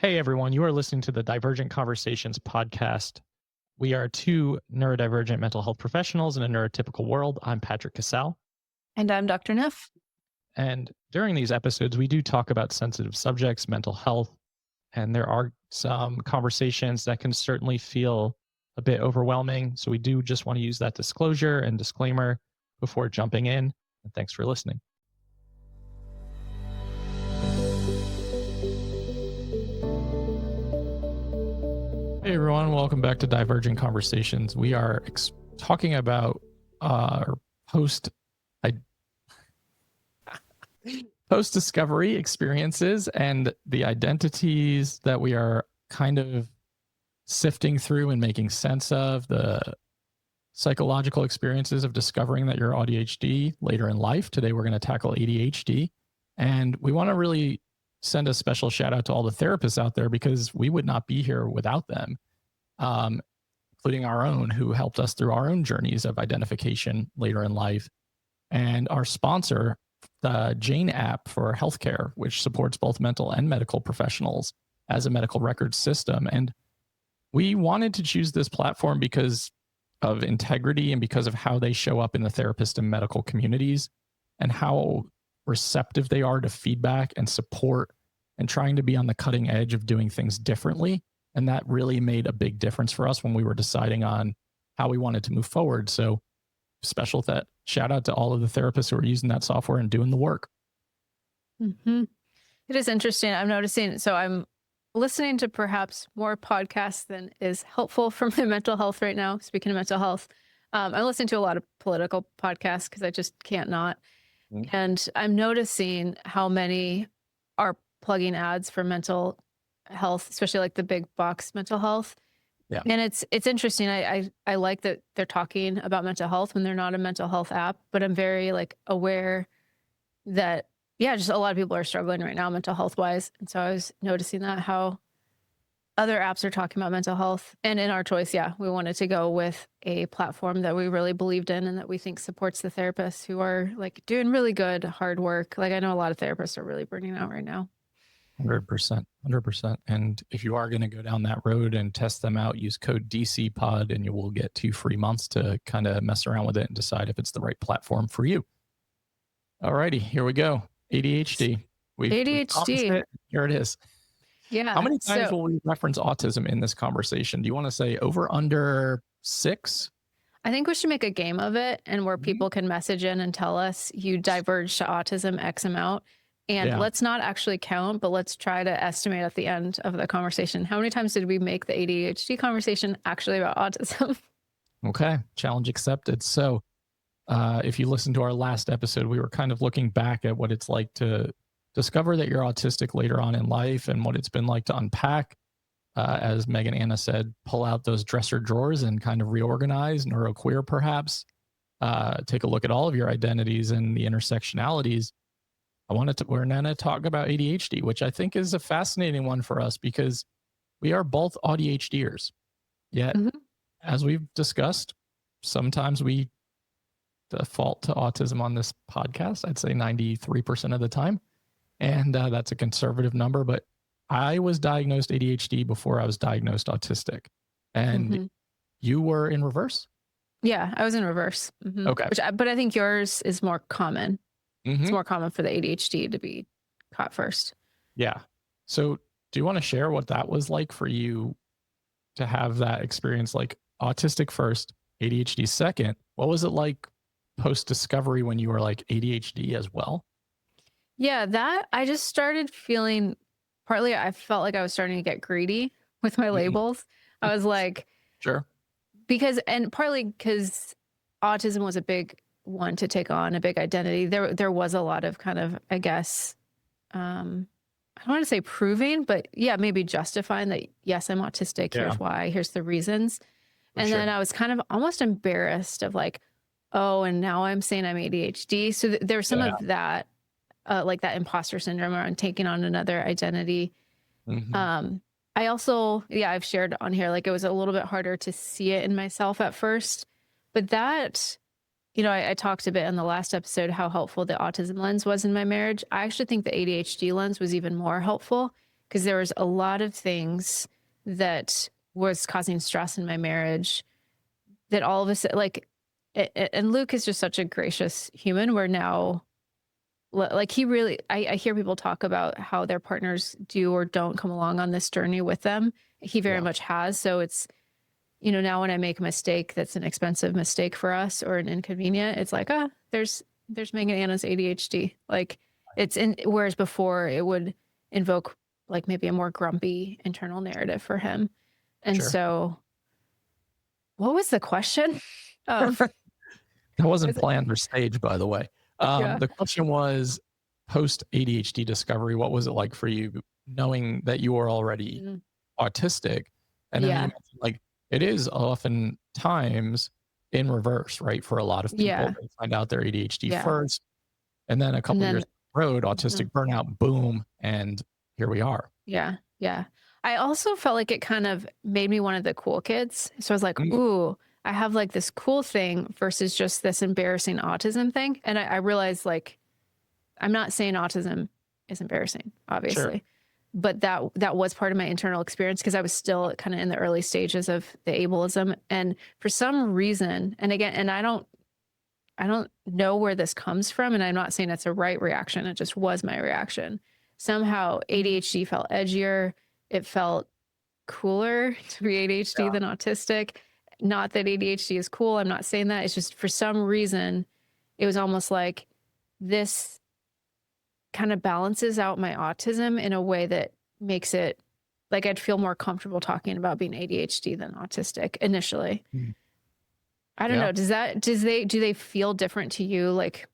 Hey everyone, you are listening to the Divergent Conversations podcast. We are two neurodivergent mental health professionals in a neurotypical world. I'm Patrick Casale. And I'm Dr. Neff. And during these episodes, we do talk about sensitive subjects, mental health, and there are some conversations that can certainly feel a bit overwhelming. So we do just want to use that disclosure and disclaimer before jumping in. And thanks for listening. Hey everyone, welcome back to Divergent Conversations. We are talking about our post-discovery experiences and the identities that we are kind of sifting through and making sense of, the psychological experiences of discovering that you're AuDHD later in life. Today we're going to tackle ADHD, and we want to really send a special shout out to all the therapists out there because we would not be here without them, including our own, who helped us through our own journeys of identification later in life. And our sponsor, the Jane app for healthcare, which supports both mental and medical professionals as a medical records system. And we wanted to choose this platform because of integrity and because of how they show up in the therapist and medical communities and how receptive they are to feedback and support and trying to be on the cutting edge of doing things differently. And that really made a big difference for us when we were deciding on how we wanted to move forward. So shout out to all of the therapists who are using that software and doing the work. Mm-hmm. It is interesting. I'm noticing, so I'm listening to perhaps more podcasts than is helpful for my mental health right now. Speaking of mental health, I listen to a lot of political podcasts because I just can't not. And I'm noticing how many are plugging ads for mental health, especially like the big box mental health. Yeah. And it's interesting. I like that they're talking about mental health when they're not a mental health app, but I'm very like aware that, yeah, just a lot of people are struggling right now mental health wise. And so I was noticing that how other apps are talking about mental health. And in our choice, yeah, we wanted to go with a platform that we really believed in and that we think supports the therapists who are like doing really good, hard work. Like I know a lot of therapists are really burning out right now. 100%. And if you are going to go down that road and test them out, use code DCPOD and you will get 2 free months to kind of mess around with it and decide if it's the right platform for you. Alrighty, here we go. ADHD. ADHD. Here it is. Yeah. How many times will we reference autism in this conversation? Do you want to say over, under 6? I think we should make a game of it and where people can message in and tell us you diverge to autism X amount. And let's not actually count, but let's try to estimate at the end of the conversation. How many times did we make the ADHD conversation actually about autism? Okay, challenge accepted. So if you listen to our last episode, we were kind of looking back at what it's like to discover that you're autistic later on in life and what it's been like to unpack. As Meg and Anna said, pull out those dresser drawers and kind of reorganize, neuroqueer perhaps. Take a look at all of your identities and the intersectionalities. We're going to talk about ADHD, which I think is a fascinating one for us because we are both AuDHDers. Yet, as we've discussed, sometimes we default to autism on this podcast. I'd say 93% of the time. And that's a conservative number, but I was diagnosed ADHD before I was diagnosed autistic. And you were in reverse? Yeah, I was in reverse. Okay. But I think yours is more common. It's more common for the ADHD to be caught first. Yeah. So do you want to share what that was like for you to have that experience, like autistic first, ADHD second? What was it like post-discovery when you were like ADHD as well? Yeah, that I just started feeling, partly I felt like I was starting to get greedy with my labels. I was like, sure. And partly because autism was a big one to take on, a big identity. There was a lot of kind of, I guess, I don't want to say proving, but yeah, maybe justifying that, yes, I'm autistic. Here's why, here's the reasons. And then I was kind of almost embarrassed of like, oh, and now I'm saying I'm ADHD. So there's some of that, like that imposter syndrome around taking on another identity. I also, I've shared on here, like it was a little bit harder to see it in myself at first, but that, I talked a bit in the last episode how helpful the autism lens was in my marriage. I actually think the ADHD lens was even more helpful because there was a lot of things that was causing stress in my marriage that all of a sudden, like, and Luke is just such a gracious human where now, like he really, I hear people talk about how their partners do or don't come along on this journey with them. He very Yeah. much has. So it's, now when I make a mistake that's an expensive mistake for us or an inconvenient, it's like, there's Megan Anna's ADHD. Like it's in, whereas before it would invoke like maybe a more grumpy internal narrative for him. And Sure. so what was the question? That wasn't Is it- planned or staged, by the way. yeah. The question was post ADHD discovery, what was it like for you knowing that you were already Mm, autistic? And then you yeah. mentioned, like, it is oftentimes in reverse, right? For a lot of people, Yeah. they find out they're ADHD Yeah. first, and then a And couple years then, down the road, mhm, autistic burnout, boom, and here we are. yeah. Yeah. I also felt like it kind of made me one of the cool kids. So I was like, Mm, ooh, I have like this cool thing versus just this embarrassing autism thing. And I realized like, I'm not saying autism is embarrassing, sure. obviously, but that was part of my internal experience because I was still kind of in the early stages of the ableism. And for some reason, and again, and I don't know where this comes from, and I'm not saying it's a right reaction. It just was my reaction. Somehow ADHD felt edgier. It felt cooler to be ADHD Yeah. than autistic. Not that ADHD is cool. I'm not saying that. It's just for some reason, it was almost like this kind of balances out my autism in a way that makes it like I'd feel more comfortable talking about being ADHD than autistic initially. Mm, I don't yeah. know. Do they feel different to you? Like,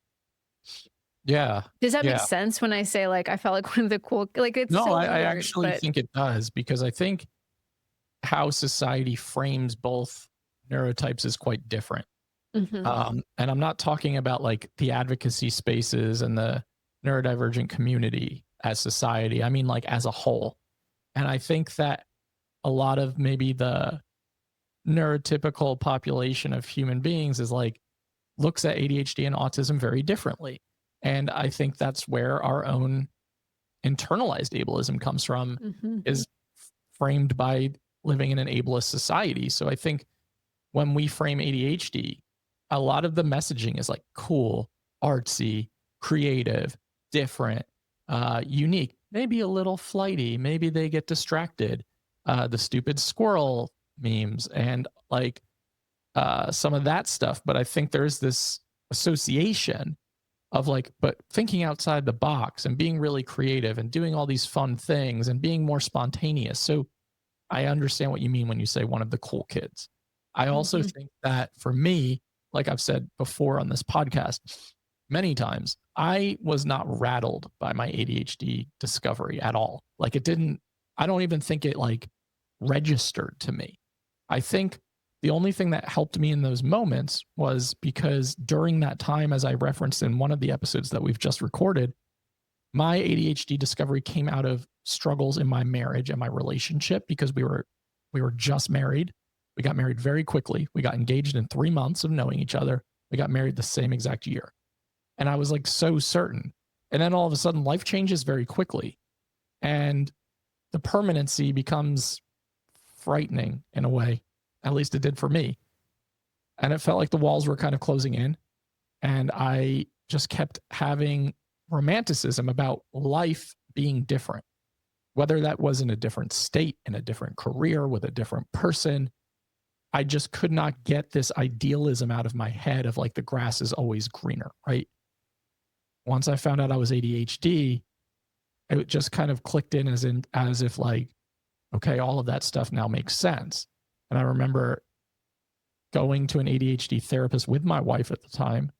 Yeah. does that make Yeah. sense when I say like I felt like one of the cool, like it's No, so I weird, actually but think it does, because I think how society frames both neurotypes is quite different. mhm, And I'm not talking about like the advocacy spaces and the neurodivergent community as society. I mean, like as a whole. And I think that a lot of maybe the neurotypical population of human beings is like looks at ADHD and autism very differently. And I think that's where our own internalized ableism comes from, mhm, is framed by living in an ableist society. So I think when we frame ADHD, a lot of the messaging is like cool, artsy, creative, different, unique, maybe a little flighty, maybe they get distracted, the stupid squirrel memes and like some of that stuff. But I think there's this association of like, but thinking outside the box and being really creative and doing all these fun things and being more spontaneous. So I understand what you mean when you say one of the cool kids. I also mhm, think that for me, like I've said before on this podcast many times, I was not rattled by my ADHD discovery at all. Like it didn't, I don't even think it like registered to me. I think the only thing that helped me in those moments was because during that time, as I referenced in one of the episodes that we've just recorded, my ADHD discovery came out of struggles in my marriage and my relationship, because we were just married. We got married very quickly. We got engaged in 3 months of knowing each other. We got married the same exact year. And I was like so certain. And then all of a sudden life changes very quickly. And the permanency becomes frightening in a way. At least it did for me. And it felt like the walls were kind of closing in. And I just kept having romanticism about life being different, whether that was in a different state, in a different career, with a different person. I just could not get this idealism out of my head of like the grass is always greener, right? Once I found out I was ADHD, it just kind of clicked in as if like, okay, all of that stuff now makes sense. And I remember going to an ADHD therapist with my wife at the time,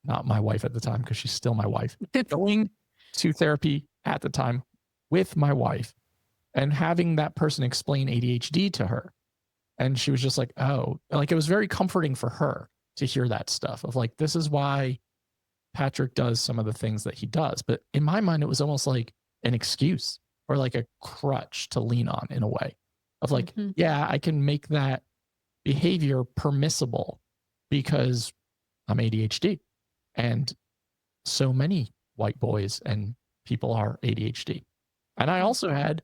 not my wife at the time because she's still my wife, going to therapy at the time with my wife and having that person explain ADHD to her. And she was just like, oh, like it was very comforting for her to hear that stuff of like, this is why Patrick does some of the things that he does. But in my mind, it was almost like an excuse or like a crutch to lean on in a way of like, mhm. yeah, I can make that behavior permissible because I'm ADHD. And so many white boys and people are ADHD. And I also had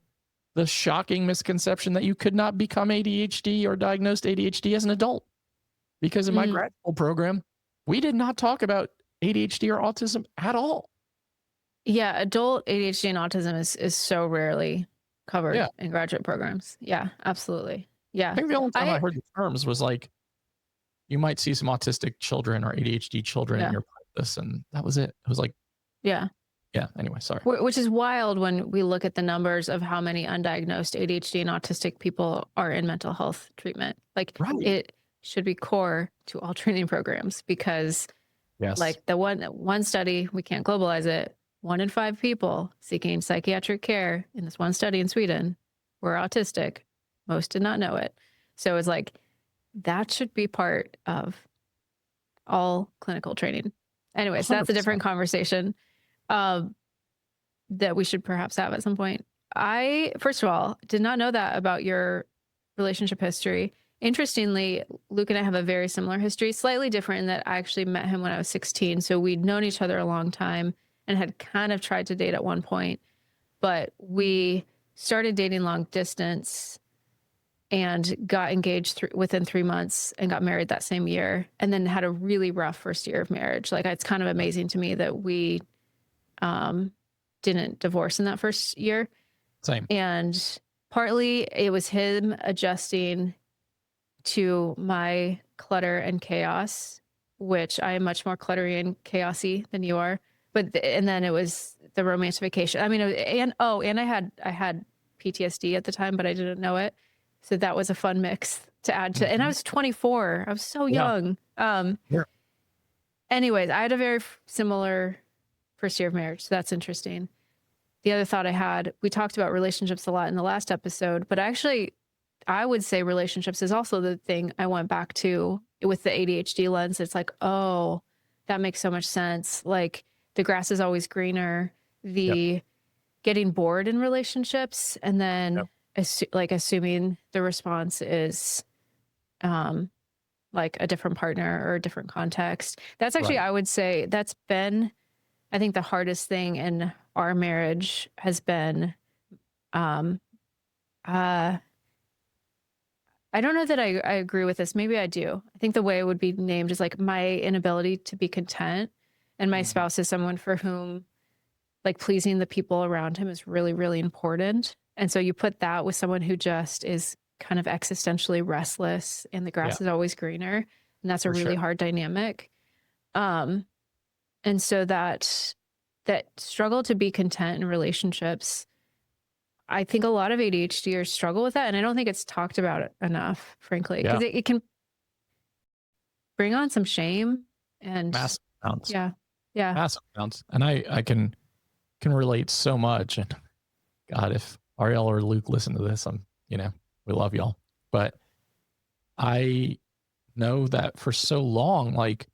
the shocking misconception that you could not become ADHD or diagnosed ADHD as an adult. Because in my grad school program, we did not talk about ADHD or autism at all. Yeah, adult ADHD and autism is so rarely covered Yeah. in graduate programs. Yeah, absolutely. I Yeah. think the only time I I heard the terms was like, you might see some autistic children or ADHD children in yeah. your practice, and that was it. It was like, Yeah. yeah, anyway, sorry. Which is wild when we look at the numbers of how many undiagnosed ADHD and autistic people are in mental health treatment. Like Right. it should be core to all training programs because Yes. like the one study, we can't globalize it. 1 in 5 people seeking psychiatric care in this one study in Sweden were autistic. Most did not know it. So it's like that should be part of all clinical training. Anyways, that's a 100%. different conversation that we should perhaps have at some point. I, first of all, did not know that about your relationship history. Interestingly, Luke and I have a very similar history, slightly different in that I actually met him when I was 16. So we'd known each other a long time and had kind of tried to date at one point, but we started dating long distance and got engaged within 3 months and got married that same year, and then had a really rough first year of marriage. Like it's kind of amazing to me that we didn't divorce in that first year. Same. And partly it was him adjusting to my clutter and chaos, which I am much more cluttery and chaosy than you are. But and then it was the romantification. I mean, and I had PTSD at the time, but I didn't know it. So that was a fun mix to add to. And I was 24. I was so young. Yeah. Anyways, I had a very similar first year of marriage. So that's interesting. The other thought I had, we talked about relationships a lot in the last episode, but actually I would say relationships is also the thing I went back to with the ADHD lens. It's like, oh, that makes so much sense. Like the grass is always greener, the getting bored in relationships, and then assuming the response is like a different partner or a different context. That's actually, I would say that's been, I think the hardest thing in our marriage has been, I don't know that I agree with this. Maybe I do. I think the way it would be named is like my inability to be content. And my spouse is someone for whom like pleasing the people around him is really, really important. And so you put that with someone who just is kind of existentially restless and the grass is always greener. And that's a really hard dynamic. And so that struggle to be content in relationships, I think a lot of ADHDers struggle with that. And I don't think it's talked about enough, frankly, because it can bring on some shame and massive amounts. Yeah. Massive amounts. And I can relate so much. And God, if Ariel or Luke listen to this, we love y'all. But I know that for so long, like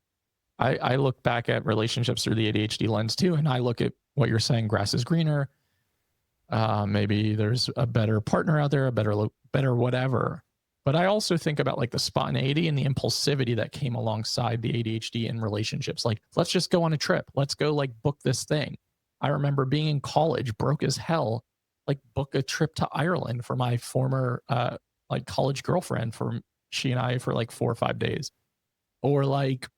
I look back at relationships through the ADHD lens too. And I look at what you're saying, grass is greener. Maybe there's a better partner out there, a better whatever. But I also think about like the spontaneity and the impulsivity that came alongside the ADHD in relationships. Like, let's just go on a trip. Let's go like book this thing. I remember being in college, broke as hell, like book a trip to Ireland for my former like college girlfriend, for she and I for like 4 or 5 days, or like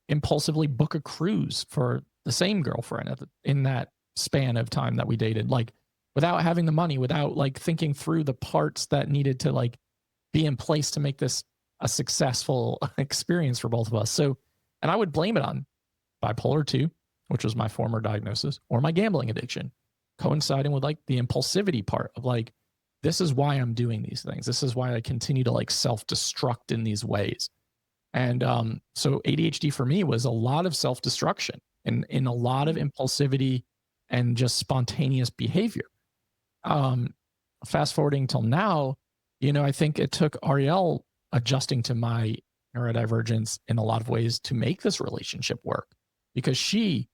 impulsively book a cruise for the same girlfriend in that span of time that we dated, like without having the money, without like thinking through the parts that needed to like be in place to make this a successful experience for both of us. So, and I would blame it on bipolar 2, which was my former diagnosis, or my gambling addiction, coinciding with like the impulsivity part of like, this is why I'm doing these things. This is why I continue to like self-destruct in these ways. And so ADHD for me was a lot of self-destruction and in a lot of impulsivity and just spontaneous behavior. Fast forwarding till now, I think it took Ariel adjusting to my neurodivergence in a lot of ways to make this relationship work, because she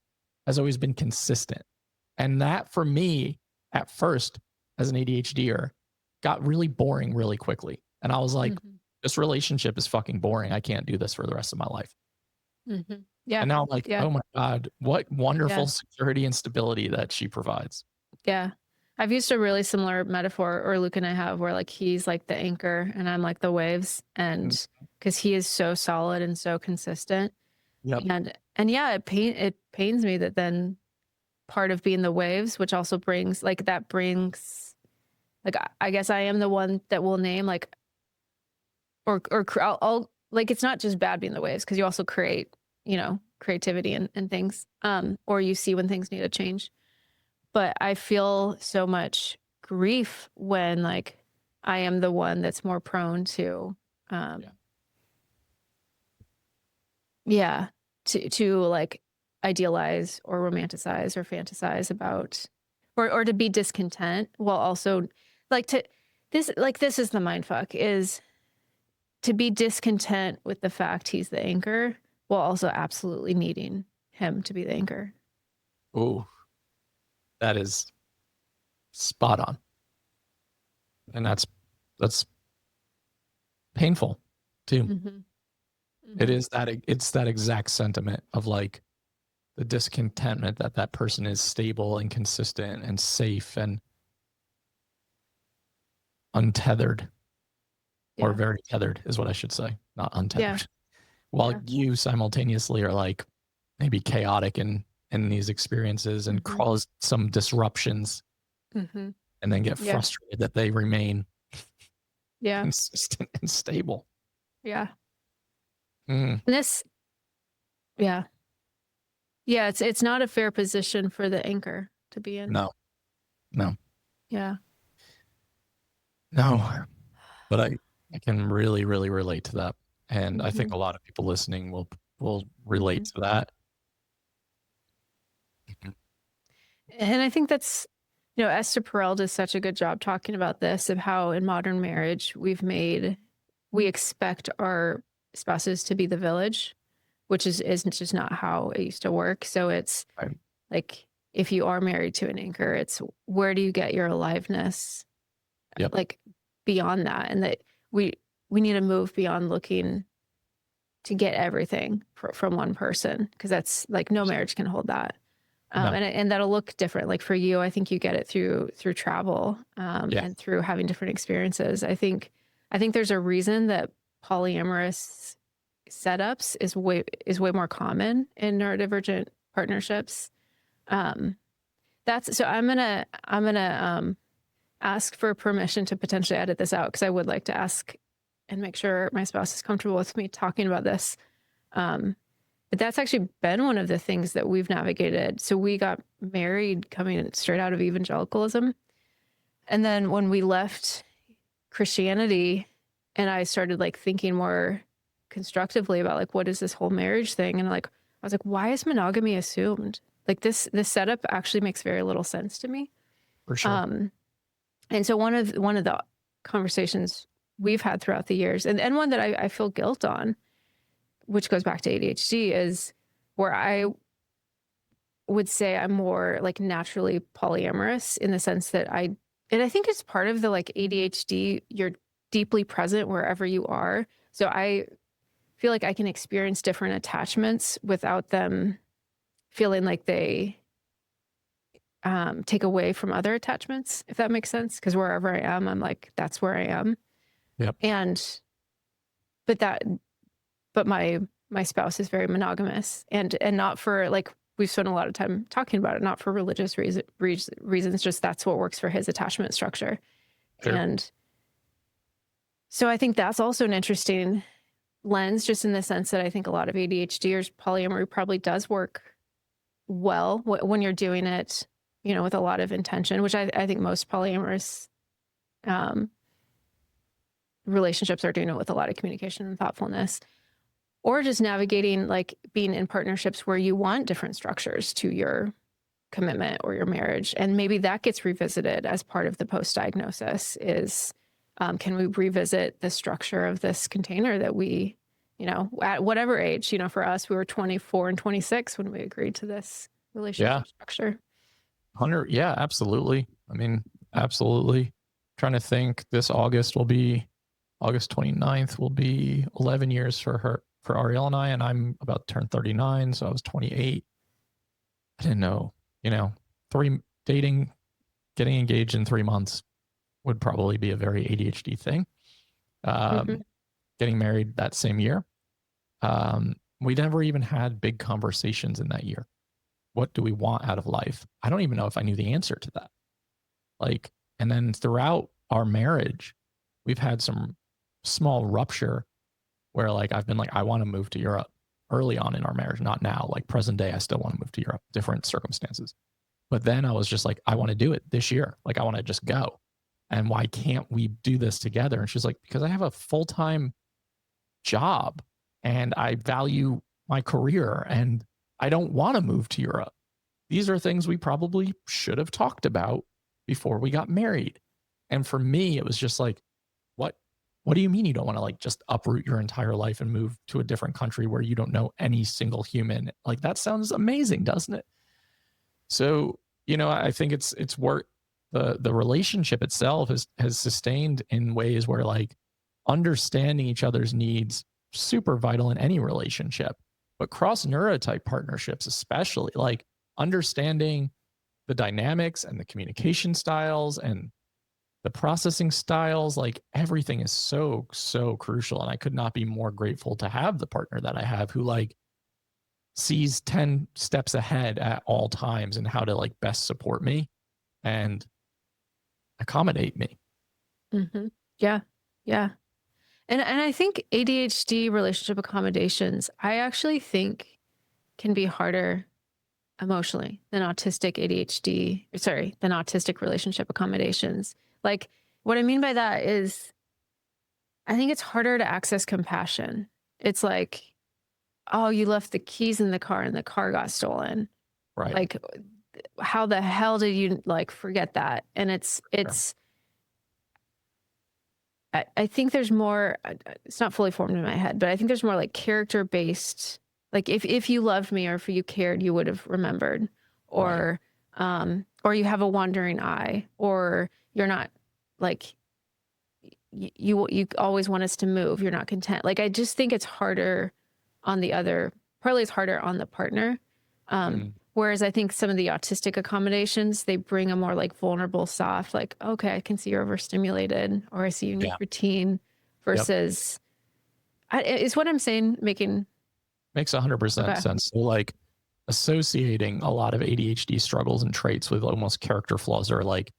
has always been consistent. And that for me at first as an ADHDer got really boring really quickly. And I was like, this relationship is fucking boring. I can't do this for the rest of my life. Yeah. And now I'm like, oh my God, what wonderful security and stability that she provides. Yeah. I've used a really similar metaphor, or Luke and I have, where like he's like the anchor and I'm like the waves, Mm, and because he is so solid and so consistent, yep. and yeah, it pains me that then part of being the waves, which also brings like that brings like I guess I am the one that will name like I'll like it's not just bad being the waves because you also create creativity and things or you see when things need to change. But I feel so much grief when like I am the one that's more prone to um Yeah. yeah to like idealize or romanticize or fantasize about or to be discontent while also like to this is the mind fuck is to be discontent with the fact he's the anchor while also absolutely needing him to be the anchor. Oh, that is spot on. And that's painful too. Mm-hmm. It Mm-hmm. is that it's that exact sentiment of like the discontentment that that person is stable and consistent and safe and untethered, or Yeah. very tethered is what I should say, not Yeah. untethered. While Yeah. you simultaneously are like maybe chaotic in these experiences and Mm-hmm. cause some disruptions Mm-hmm. and then get Yeah. frustrated that they remain Yeah. consistent and stable. Yeah. Mm, And this, yeah. Yeah, it's not a fair position for the anchor to be in. no, no, Yeah. no. But I can really, really relate to that. And I Mm-hmm. think a lot of people listening will Mm-hmm. relate to that. Mhm. And I think that's, Esther Perel does such a good job talking about this of how in modern marriage we expect our spouses to be the village, which isn't just not how it used to work. So it's Right. like if you are married to an anchor, it's where do you get your aliveness Yep. like beyond that, and that we we need to move beyond looking to get everything from one person because that's like no marriage can hold that. No. And that'll look different. Like for you, I think you get it through travel Yeah. and through having different experiences. I think there's a reason that polyamorous setups is way more common in neurodivergent partnerships. Um, that's so I'm gonna ask for permission to potentially edit this out because I would like to ask and make sure my spouse is comfortable with me talking about this. Um, but that's actually been one of the things that we've navigated. So we got married coming straight out of evangelicalism. And then when we left Christianity and I started like thinking more constructively about like what is this whole marriage thing, and like I was like, why is monogamy assumed? Like this setup actually makes very little sense to me. For sure. Um, and so one of the conversations we've had throughout the years, and one that I feel guilt on, which goes back to ADHD, is where I would say I'm more like naturally polyamorous in the sense that and I think it's part of the like ADHD, you're deeply present wherever you are. So I feel like I can experience different attachments without them feeling like they take away from other attachments, if that makes sense. Because wherever I am, I'm like, that's where I am. Yep. And, but that, but my spouse is very monogamous and not for like, we've spent a lot of time talking about it, not for religious reasons, just that's what works for his attachment structure. Sure. And so I think that's also an interesting lens, just in the sense that I think a lot of ADHDers, polyamory probably does work well when you're doing it, with a lot of intention, which I think most polyamorous um, relationships are doing it with a lot of communication and thoughtfulness, or just navigating like being in partnerships where you want different structures to your commitment or your marriage. And maybe that gets revisited as part of the post-diagnosis is, can we revisit the structure of this container that we, at whatever age, for us, we were 24 and 26 when we agreed to this Yeah. relationship structure. 100. Yeah, absolutely. I mean, absolutely. Trying to think, this August 29th will be 11 years for Ariel and I'm about to turn 39. So I was 28. I didn't know, 3 dating getting engaged in 3 months would probably be a very ADHD thing. Mm-hmm. Getting married that same year. We never even had big conversations in that year. What do we want out of life? I don't even know if I knew the answer to that. Like, and then throughout our marriage, we've had some small rupture where like I've been like, I want to move to Europe early on in our marriage, not now. Like present day, I still want to move to Europe, different circumstances. But then I was just like, I want to do it this year. Like I want to just go. And why can't we do this together? And she's like, because I have a full-time job and I value my career and I don't want to move to Europe. These are things we probably should have talked about before we got married. And for me, it was just like, what do you mean you don't want to like just uproot your entire life and move to a different country where you don't know any single human? Like that sounds amazing, doesn't it? So, I think it's work the relationship itself has sustained in ways where like understanding each other's needs super vital in any relationship. But cross neurotype partnerships, especially like understanding the dynamics and the communication styles and the processing styles, like everything is so, so crucial. And I could not be more grateful to have the partner that I have who like sees 10 steps ahead at all times and how to like best support me and accommodate me. Mm-hmm. Yeah. Yeah. And I think ADHD relationship accommodations, I actually think can be harder emotionally than autistic relationship accommodations. Like what I mean by that is I think it's harder to access compassion. It's like, oh, you left the keys in the car and the car got stolen. Right. Like how the hell did you like forget that? And it's I think there's more, it's not fully formed in my head, but I think there's more like character based. Like if you loved me or if you cared, you would have remembered, or you have a wandering eye, or you're not like, you always want us to move. You're not content. Like, I just think it's harder on partly it's harder on the partner. Whereas I think some of the autistic accommodations, they bring a more like vulnerable, soft, like, okay, I can see you're overstimulated, or I see you need routine versus, is what I'm saying makes 100% sense. So like associating a lot of ADHD struggles and traits with almost character flaws or like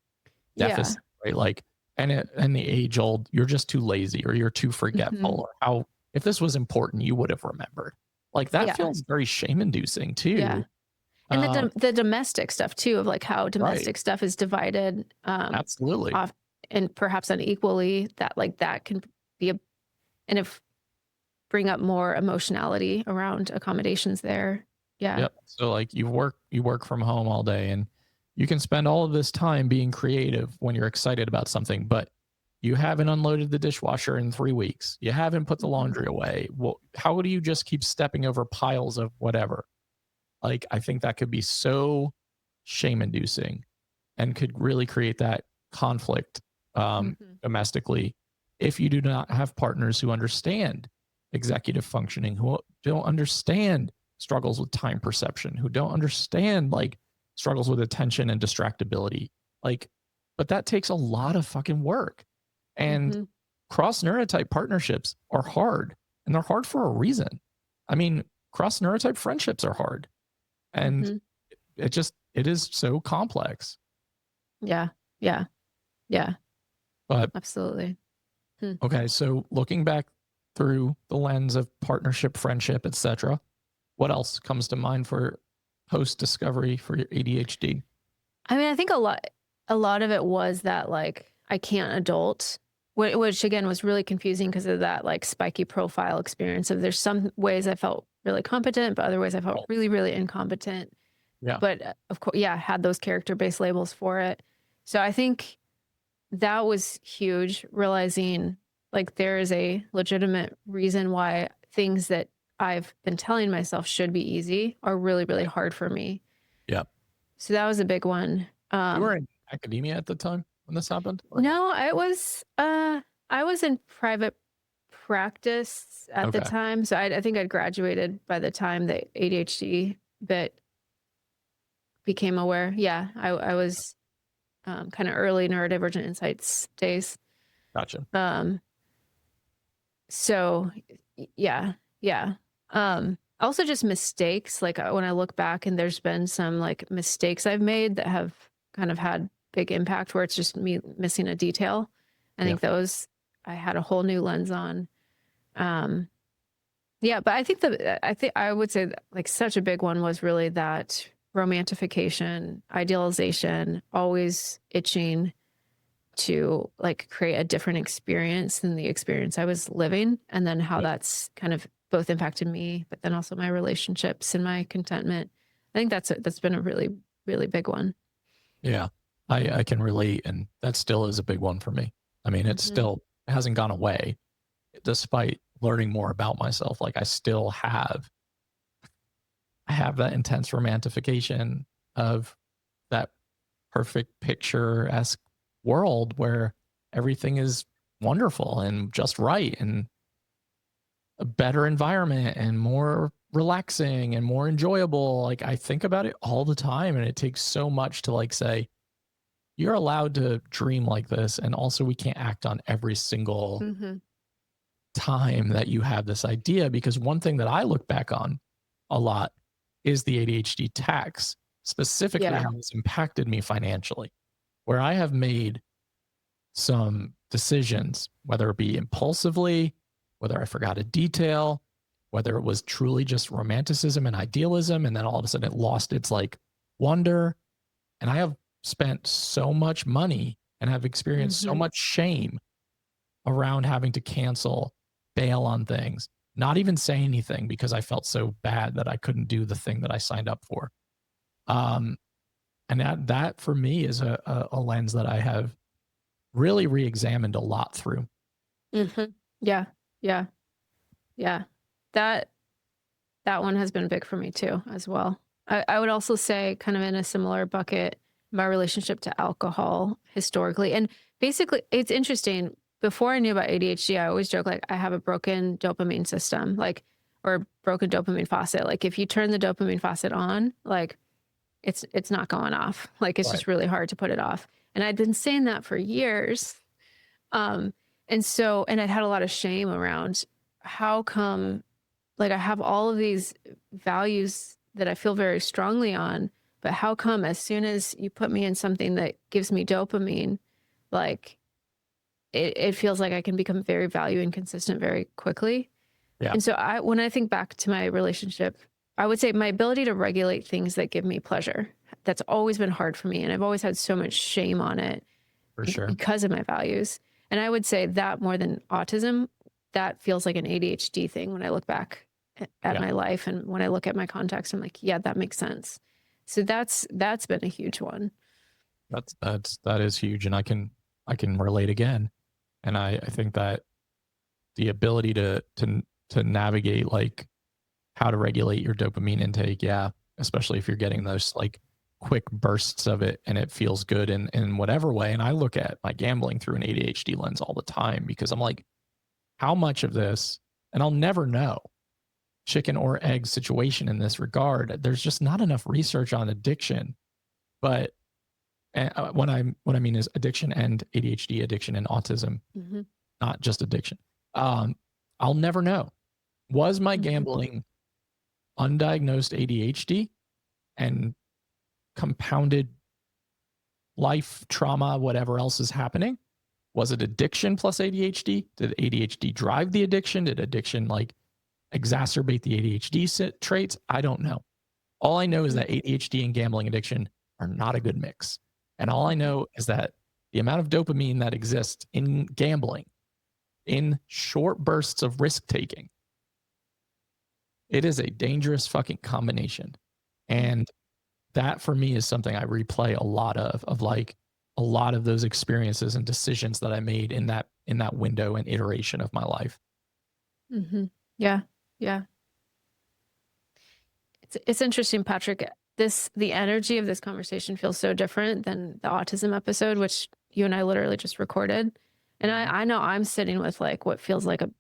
deficits, right? Like, and the age old, you're just too lazy or you're too forgetful, or if this was important, you would have remembered. Like that feels very shame inducing too. Yeah. And the domestic stuff too, of like how domestic stuff is divided, absolutely, off and perhaps unequally, that like that can be bring up more emotionality around accommodations there. Yeah. Yep. So like you work from home all day and you can spend all of this time being creative when you're excited about something, but you haven't unloaded the dishwasher in 3 weeks. You haven't put the laundry away. Well, how do you just keep stepping over piles of whatever? Like, I think that could be so shame inducing and could really create that conflict domestically if you do not have partners who understand executive functioning, who don't understand struggles with time perception, who don't understand like struggles with attention and distractibility. Like, but that takes a lot of fucking work. And cross neurotype partnerships are hard, and they're hard for a reason. I mean, cross neurotype friendships are hard. And it is so complex. Yeah. But absolutely. Okay, so looking back through the lens of partnership, friendship, etc., what else comes to mind for post discovery for your ADHD? I mean, I think a lot of it was that like I can't adult, which again was really confusing because of that like spiky profile experience of there's some ways I felt really competent, but other ways I felt really, really incompetent. Yeah. But of course, had those character-based labels for it. So I think that was huge, realizing like there is a legitimate reason why things that I've been telling myself should be easy are really, really hard for me. Yeah. So that was a big one. You were in academia at the time when this happened? No, I was in private practice at the time. So I think I'd graduated by the time the ADHD bit became aware. Yeah, I was kind of early neurodivergent insights days. Gotcha. Um, so yeah, yeah. Also just mistakes. Like when I look back and there's been some like mistakes I've made that have kind of had big impact where it's just me missing a detail. I Yeah. think those I had a whole new lens on. Um, yeah, but I think I would say that, like such a big one was really that romantification, idealization, always itching to like create a different experience than the experience I was living, and then how Yeah. that's kind of both impacted me, but then also my relationships and my contentment. I think that's been a really, really big one. Yeah. I can relate. And that still is a big one for me. I mean, it Mhm. still hasn't gone away despite learning more about myself. Like I have that intense romantification of that perfect picture esque world where everything is wonderful and just right and a better environment and more relaxing and more enjoyable. Like I think about it all the time and it takes so much to like say, you're allowed to dream like this. And also we can't act on every single Mhm. time that you have this idea. Because one thing that I look back on a lot is the ADHD tax, specifically Yeah. how it's impacted me financially, where I have made some decisions, whether it be impulsively, whether I forgot a detail, whether it was truly just romanticism and idealism, and then all of a sudden it lost its like wonder. And I have spent so much money and have experienced so Mhm. much shame around having to cancel, bail on things, not even say anything because I felt so bad that I couldn't do the thing that I signed up for. Um, and that for me is a lens that I have really re-examined a lot through. Mhm. Yeah. Yeah. Yeah. That that one has been big for me too, as well. I would also say, kind of in a similar bucket, my relationship to alcohol historically. And basically, it's interesting. Before I knew about ADHD, I always joke like I have a broken dopamine system, like, or a broken dopamine faucet. Like if you turn the dopamine faucet on, like it's not going off. Like it's Right. just really hard to put it off. And I'd been saying that for years. Um, and I'd had a lot of shame around how come like I have all of these values that I feel very strongly on, but how come as soon as you put me in something that gives me dopamine, like it feels like I can become very value inconsistent very quickly. Yeah. And so when I think back to my relationship, I would say my ability to regulate things that give me pleasure. That's always been hard for me. And I've always had so much shame on it For sure. because of my values. And I would say that more than autism, that feels like an ADHD thing when I look back at Yeah. my life and when I look at my context, I'm like, yeah, that makes sense. So that's been a huge one. That is huge. And I can relate again. And I think that the ability to navigate like how to regulate your dopamine intake, yeah, especially if you're getting those like quick bursts of it and it feels good in whatever way. And I look at my gambling through an ADHD lens all the time because I'm like, how much of this, and I'll never know, chicken or egg situation in this regard. There's just not enough research on addiction. But what I mean is addiction and ADHD, addiction and autism, Hmm. not just addiction. Um, I'll never know. Was my Hmm. gambling undiagnosed ADHD and compounded life trauma, whatever else is happening? Was it addiction plus ADHD? Did ADHD drive the addiction? Did addiction like exacerbate the ADHD traits? I don't know. All I know is Hmm. that ADHD and gambling addiction are not a good mix. And all I Hmm. know is that the amount of dopamine that exists in gambling, in short bursts of risk taking, it is a dangerous fucking combination. And that for me is something I replay a lot of like a lot of those experiences and decisions that I made in that window and iteration of my life. Hmm. Yeah. Yeah. It's interesting, Patrick. The energy of this conversation feels so different than the autism episode, which you and I literally just recorded. And Mhm. I know I'm sitting with like what feels like a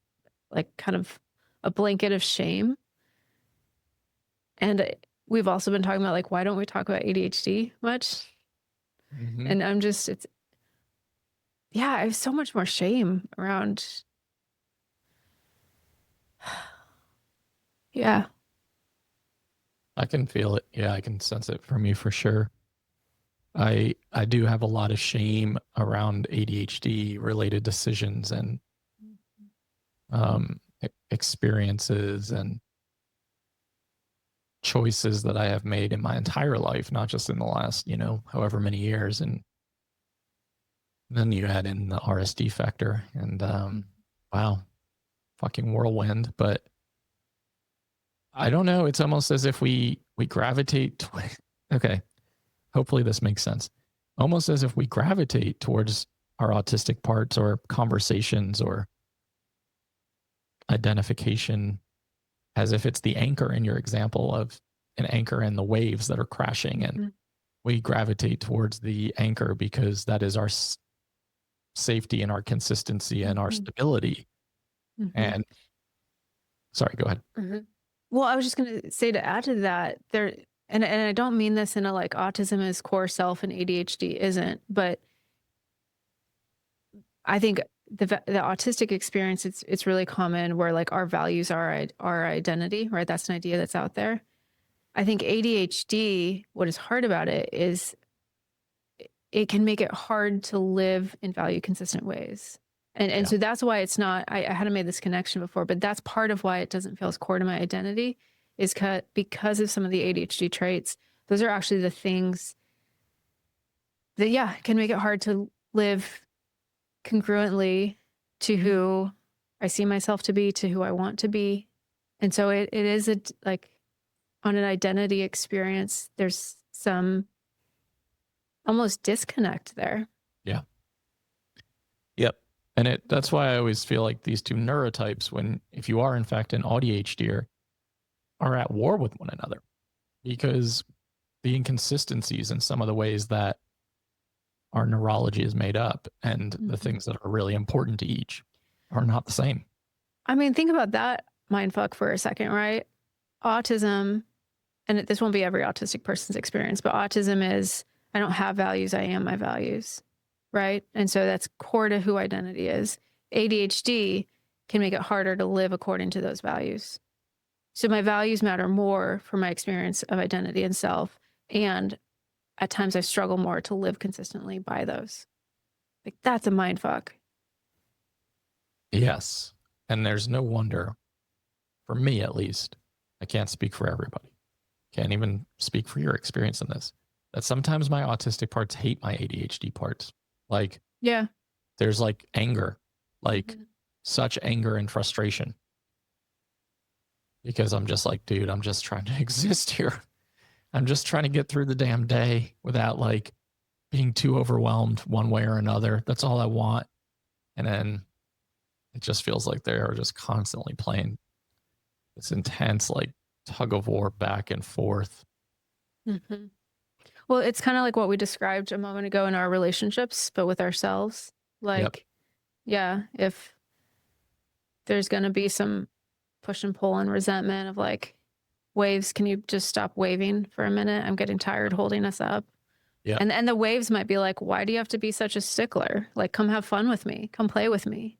like kind of a blanket of shame. And we've also been talking about like why don't we talk about ADHD much? Mm-hmm. And I'm just, yeah, I have so much more shame around. Yeah. I can feel it. Yeah, I can sense it from you for sure. I do have a lot of shame around ADHD related decisions and experiences and choices that I have made in my entire life, not just in the last, however many years. And then you add in the RSD factor and wow, fucking whirlwind. But I don't know. It's almost as if we gravitate. Okay, hopefully this makes sense. Almost as if we gravitate towards our autistic parts or conversations or identification, as if it's the anchor in your example of an anchor in the waves that are crashing, and we gravitate towards the anchor because that is our safety and our consistency and our stability. And sorry, go ahead. Well, I was just going to say, to add to that, and I don't mean this in a like autism is core self and ADHD isn't, but I think the autistic experience, it's really common where like our values are our identity, right? That's an idea that's out there. I think ADHD, what is hard about it is it can make it hard to live in value consistent ways. And so that's why it's not, I hadn't made this connection before, but that's part of why it doesn't feel as core to my identity is because of some of the ADHD traits. Those are actually the things that, can make it hard to live congruently to who I see myself to be, to who I want to be. And so it is like on an identity experience, there's some almost disconnect there. Yeah. Yep. And that's why I always feel like these two neurotypes, if you are in fact an AuDHD, are at war with one another, because the inconsistencies in some of the ways that our neurology is made up and the things that are really important to each are not the same. I mean, think about that mindfuck for a second, right? Autism, and this won't be every autistic person's experience, but autism is, I don't have values, I am my values, right? And so that's core to who identity is. ADHD can make it harder to live according to those values. So my values matter more for my experience of identity and self. And at times I struggle more to live consistently by those. Like, that's a mindfuck. Yes. And there's no wonder, for me at least, I can't speak for everybody. Can't even speak for your experience in this, that sometimes my autistic parts hate my ADHD parts. Like, there's like anger, like such anger and frustration. Because I'm just like, dude, I'm just trying to exist here. I'm just trying to get through the damn day without like being too overwhelmed one way or another. That's all I want. And then it just feels like they are just constantly playing this intense like tug of war back and forth. Well, it's kind of like what we described a moment ago in our relationships, but with ourselves. Like, if there's going to be some push and pull and resentment of like, waves, can you just stop waving for a minute? I'm getting tired holding us up. Yeah. And the waves might be like, why do you have to be such a stickler? Like, come have fun with me. Come play with me.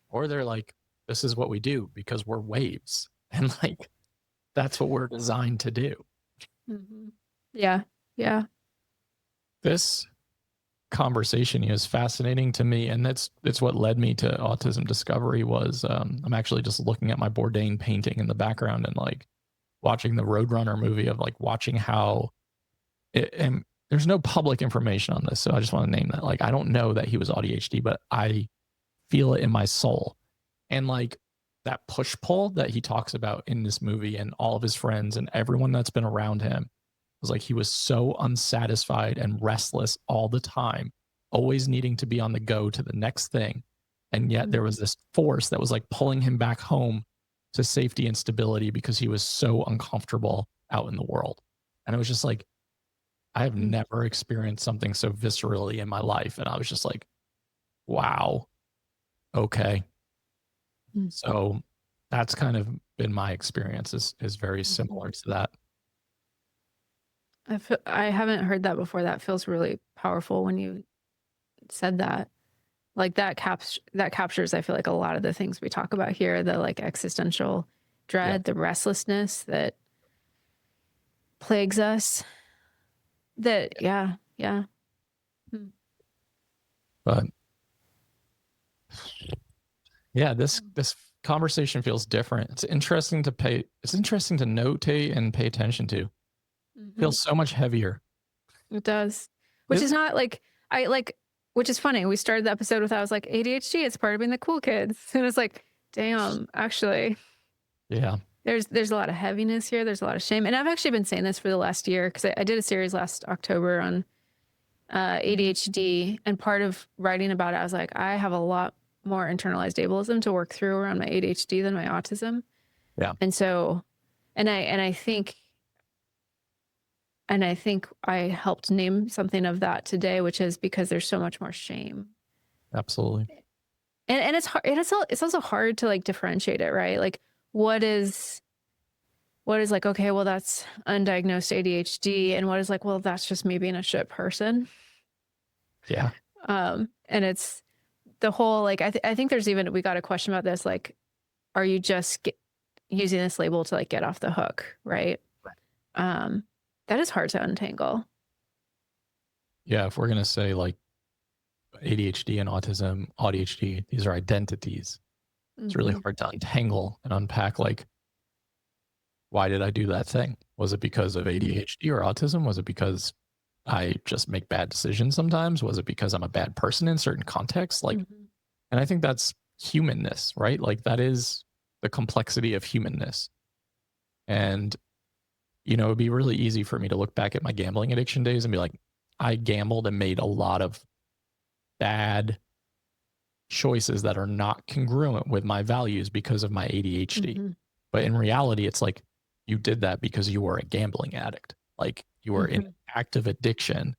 Or they're like, this is what we do because we're waves. And like, that's what we're designed to do. Yeah. Yeah. This conversation is fascinating to me. And it's what led me to autism discovery was I'm actually just looking at my Bourdain painting in the background and like watching the Roadrunner movie of like watching how and there's no public information on this. So I just want to name that. Like, I don't know that he was AuDHD, but I feel it in my soul. And like that push pull that he talks about in this movie and all of his friends and everyone that's been around him was like, he was so unsatisfied and restless all the time, always needing to be on the go to the next thing. And yet there was this force that was like pulling him back home to safety and stability because he was so uncomfortable out in the world. And I was just like, I have never experienced something so viscerally in my life. And I was just like, wow, okay. So that's kind of been my experience is very similar to that. I haven't heard that before. That feels really powerful when you said that. Like that captures, I feel like, a lot of the things we talk about here, the like existential Yeah. dread, the restlessness that plagues us. That yeah. Hmm. But yeah, this conversation feels different. It's interesting to notate and pay attention to. Mhm. Feels so much heavier. It does. Which It, is not like I like which is funny. We started the episode with I was like ADHD, it's part of being the cool kids. And it's like, damn, actually yeah. there's a lot of heaviness here. There's a lot of shame. And I've actually been saying this for the last year because I did a series last October on ADHD. And part of writing about it, I was like, I have a lot more internalized ableism to work through around my ADHD than my autism. Yeah. And so, and I think I helped name something of that today, which is because there's so much more shame. Absolutely. And it's hard, and it's also hard to like differentiate it, right? Like what is like, okay, well that's undiagnosed ADHD, and what is like, well, that's just me being a shit person. Yeah. And it's the whole like I think there's even we got a question about this, like, are you just using this label to like get off the hook, right? That is hard to untangle. Yeah. If we're gonna say like ADHD and autism, AuDHD, these are identities. It's really Mhm. hard to untangle and unpack like, why did I do that thing? Was it because of ADHD or autism? Was it because I just make bad decisions sometimes? Was it because I'm a bad person in certain contexts? Like, Mhm. and I think that's humanness, right? Like that is the complexity of humanness. And, it'd be really easy for me to look back at my gambling addiction days and be like, I gambled and made a lot of bad choices that are not congruent with my values because of my ADHD. Mhm. But in reality, it's like you did that because you were a gambling addict. Like you were in Mhm. active addiction.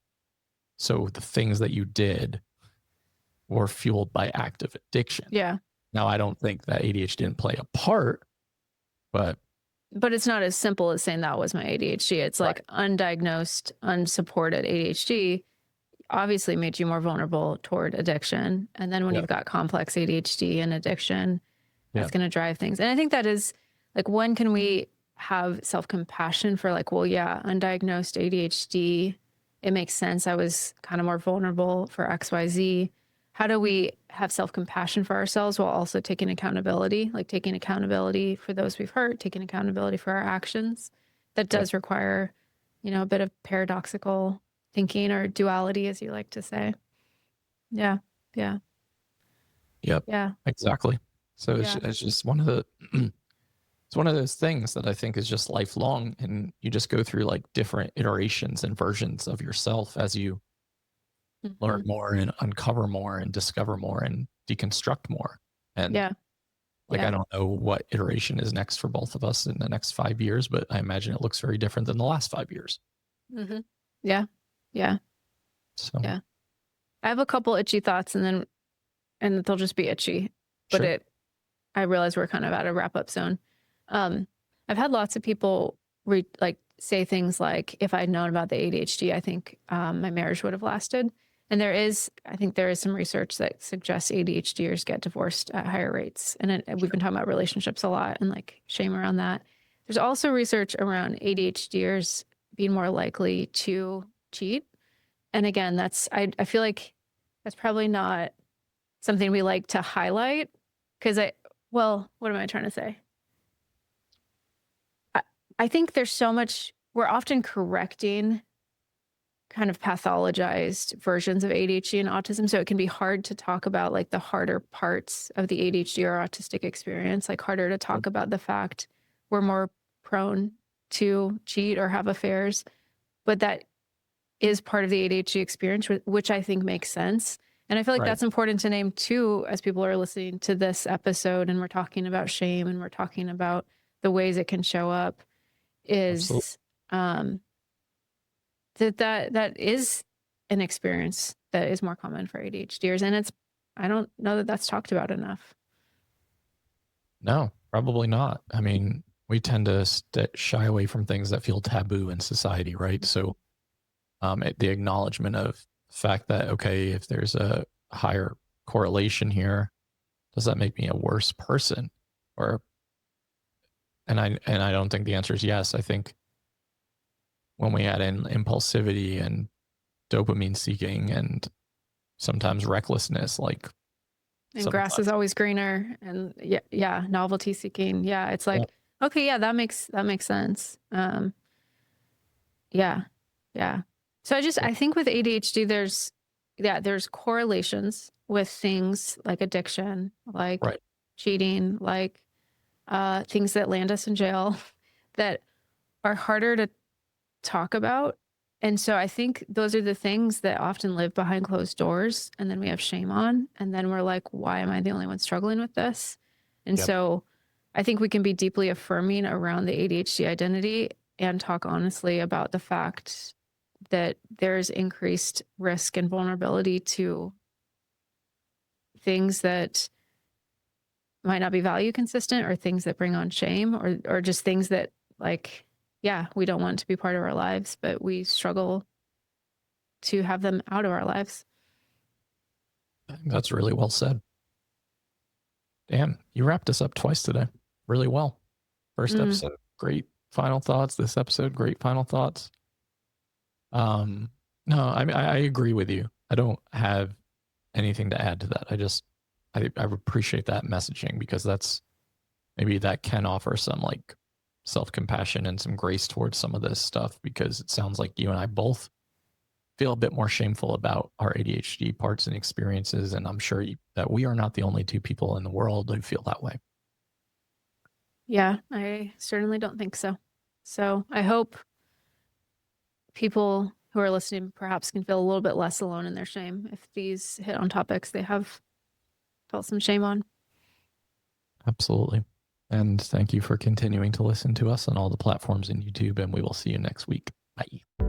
So the things that you did were fueled by active addiction. Yeah. Now, I don't think that ADHD didn't play a part, but But it's not as simple as saying that was my ADHD. It's right. like undiagnosed, unsupported ADHD obviously made you more vulnerable toward addiction. And then when Yeah. you've got complex ADHD and addiction, Yeah. that's going to drive things. And I think that is like, when can we have self compassion for like, well, yeah, undiagnosed ADHD, it makes sense. I was kind of more vulnerable for XYZ. How do we have self compassion for ourselves while also taking accountability, like taking accountability for those we've hurt, taking accountability for our actions? That Yep. does require, a bit of paradoxical thinking, or duality, as you like to say. Yeah. Yeah. Yep. Yeah. Exactly. So Yeah. it's just one of the it's one of those things that I think is just lifelong, and you just go through like different iterations and versions of yourself as you learn Mhm. more and uncover more and discover more and deconstruct more. And Yeah. like, I Yeah. don't know what iteration is next for both of us in the next 5 years, but I imagine it looks very different than the last 5 years. Mhm. Yeah. Yeah. So, Yeah. I have a couple itchy thoughts, and they'll just be itchy, but sure. I realize we're kind of at a wrap up zone. Um, I've had lots of people like say things like, if I'd known about the ADHD, I think my marriage would have lasted. And I think there is some research that suggests ADHDers get divorced at higher rates. And we've been talking about relationships a lot and like shame around that. There's also research around ADHDers being more likely to cheat. And again, I feel like that's probably not something we like to highlight because well, what am I trying to say? I, I think there's so much, we're often correcting kind of pathologized versions of ADHD and autism. So it can be hard to talk about like the harder parts of the ADHD or autistic experience, like harder to talk about the fact we're more prone to cheat or have affairs. But that is part of the ADHD experience, which I think makes sense. And I feel like Right. that's important to name too, as people are listening to this episode and we're talking about shame and we're talking about the ways it can show up, Absolutely. is um, that is an experience that is more common for ADHDers. And I don't know that that's talked about enough. No, probably not. I mean, we tend to shy away from things that feel taboo in society, right? So the acknowledgement of the fact that, okay, if there's a higher correlation here, does that make me a worse person? Or and I don't think the answer is yes. I think when we add in impulsivity and dopamine seeking and sometimes recklessness, like And grass is always greener, and yeah, novelty seeking. Yeah, it's like, okay, yeah, that makes sense. Yeah, yeah. So I think with ADHD, there's correlations with things like addiction, like right, cheating, like things that land us in jail that are harder to talk about. And so I think those are the things that often live behind closed doors, and then we have shame on, and then we're like, why am I the only one struggling with this? And yep, so I think we can be deeply affirming around the ADHD identity and talk honestly about the fact that there's increased risk and vulnerability to things that might not be value consistent, or things that bring on shame, or just things that, like, yeah, we don't want to be part of our lives, but we struggle to have them out of our lives. I think that's really well said. Damn, you wrapped us up twice today, really well. First Mm, episode, great final thoughts. This episode, great final thoughts. Um, no, I mean, I agree with you. I don't have anything to add to that. I appreciate that messaging, because maybe that can offer some like self-compassion and some grace towards some of this stuff, because it sounds like you and I both feel a bit more shameful about our ADHD parts and experiences. And I'm sure that we are not the only two people in the world who feel that way. yeah, I certainly don't think so. So I hope people who are listening perhaps can feel a little bit less alone in their shame if these hit on topics they have felt some shame on. Absolutely. And thank you for continuing to listen to us on all the platforms in YouTube, and we will see you next week. Bye.